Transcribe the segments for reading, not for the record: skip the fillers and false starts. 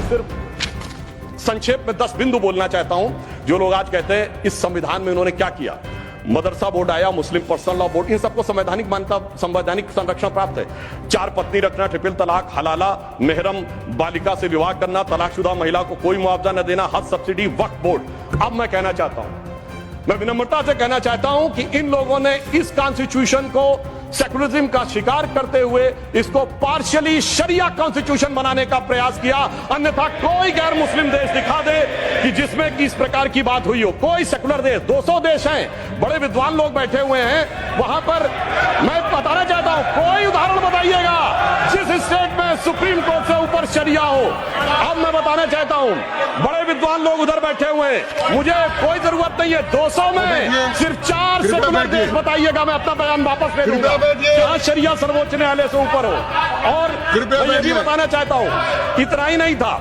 सिर्फ संक्षेप में 10 बिंदु बोलना चाहता हूं। जो लोग आज कहते हैं इस संविधान में उन्होंने क्या किया, मदरसा बोर्ड आया, मुस्लिम पर्सनल लॉ बोर्ड, इन सबको संवैधानिक मान्यता, संवैधानिक संरक्षण प्राप्त है। 4 पत्नी रखना, ट्रिपल तलाक, हलाला, मेहरम बालिका से विवाह करना, तलाकशुदा महिला को कोई मुआवजा न देना, हज सब्सिडी, वक्फ बोर्ड। अब मैं कहना चाहता हूं, मैं विनम्रता से कहना चाहता हूं कि इन लोगों ने इस कॉन्स्टिट्यूशन को सेकुलरिज्म का शिकार करते हुए इसको पार्शियली शरिया कॉन्स्टिट्यूशन बनाने का प्रयास किया। अन्यथा कोई गैर मुस्लिम देश दिखा दे कि जिसमें कि इस प्रकार की बात हुई हो, कोई सेकुलर देश, 200 देश हैं, बड़े विद्वान लोग बैठे हुए हैं वहां पर। मैं बताना चाहता हूं, कोई उदाहरण बताइएगा जिस स्टेट में सुप्रीम कोर्ट से ऊपर शरिया हो। अब मैं बताना चाहता हूं, बड़े विद्वान लोग उधर बैठे हुए हैं, मुझे कोई जरूरत नहीं है 200 में सिर्फ 4 सेकुलर देश बताइएगा, मैं अपना बयान वापस ले लूंगा जहां शरिया सर्वोच्च न्यायालय से ऊपर हो। और मैं ये भी बताना चाहता हूं, इतना ही नहीं था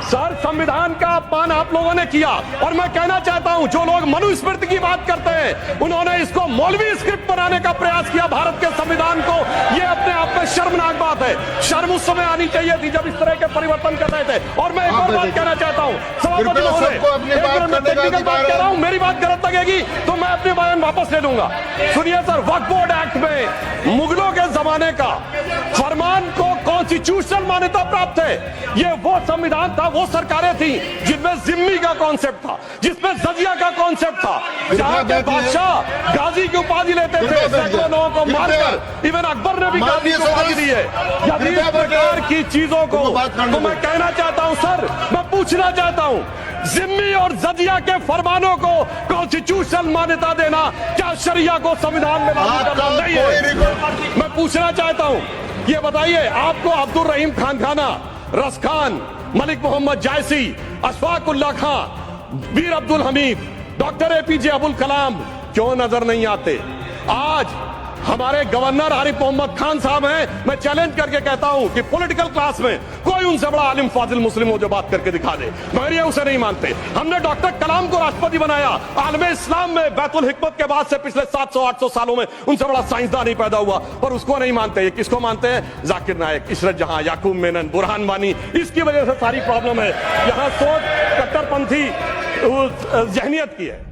सर, संविधान का अपमान आप लोगों ने किया। और मैं कहना चाहता हूं, जो लोग मनुस्मृति की बात करते हैं, उन्होंने इसको मौलवी स्क्रिप्ट बनाने का प्रयास किया भारत के संविधान को। यह अपने आप में शर्मनाक बात है। शर्म उस समय आनी चाहिए थी जब इस तरह के परिवर्तन कर रहे थे। और मैं एक और बात कहना चाहता हूं, सभापति महोदय, टेक्निकल बात कह रहा हूं, मेरी बात गलत लगेगी तो मैं अपने बयान वापस ले लूंगा। सुनिए सर, वक्फ बोर्ड एक्ट में मुगलों के जमाने का फरमान को कॉन्स्टिट्यूशनल मान्यता प्राप्त है। यह वो संविधान था, वो सरकारें थी जिनमें जिम्मी का कॉन्सेप्ट था, जिसमें जजिया का कॉन्सेप्ट था, जहां के बादशाह गाजी की उपाधि लेते थे, सैकड़ों लोगों को मारकर। इवन अकबर ने भी गाजी की उपाधि दी है। यदि इस प्रकार की चीजों को तो मैं कहना चाहता हूं सर, मैं पूछना चाहता हूं, जिम्मी और जजिया के फरमानों को कॉन्स्टिट्यूशनल मान्यता देना क्या शरिया को संविधान में लागू करना नहीं है? मैं पूछना चाहता हूं, ये बताइए, आपको अब्दुल रहीम खान खाना, रस खान, मलिक मोहम्मद जायसी, अशफाक उल्लाह खां, वीर अब्दुल हमीद, डॉक्टर APJ अबुल कलाम क्यों नजर नहीं आते? आज हमारे गवर्नर आरिफ मोहम्मद खान साहब हैं। मैं चैलेंज करके कहता हूं कि पॉलिटिकल क्लास में कोई उनसे बड़ा आलिम फाजिल मुस्लिम हो जो बात करके दिखा दे, मगर ये उसे नहीं मानते। हमने डॉक्टर कलाम को राष्ट्रपति बनाया। आलम इस्लाम में बैतुल हिकमत के बाद से पिछले 700-800 सालों में उनसे बड़ा साइंसदान नहीं पैदा हुआ, पर उसको नहीं मानते। ये किसको मानते हैं? जाकिर नायक, इशरत जहां, याकूब मेनन, बुरहान वानी। इसकी वजह से सारी प्रॉब्लम है। यहां सोच कट्टरपंथी जहनियत की है।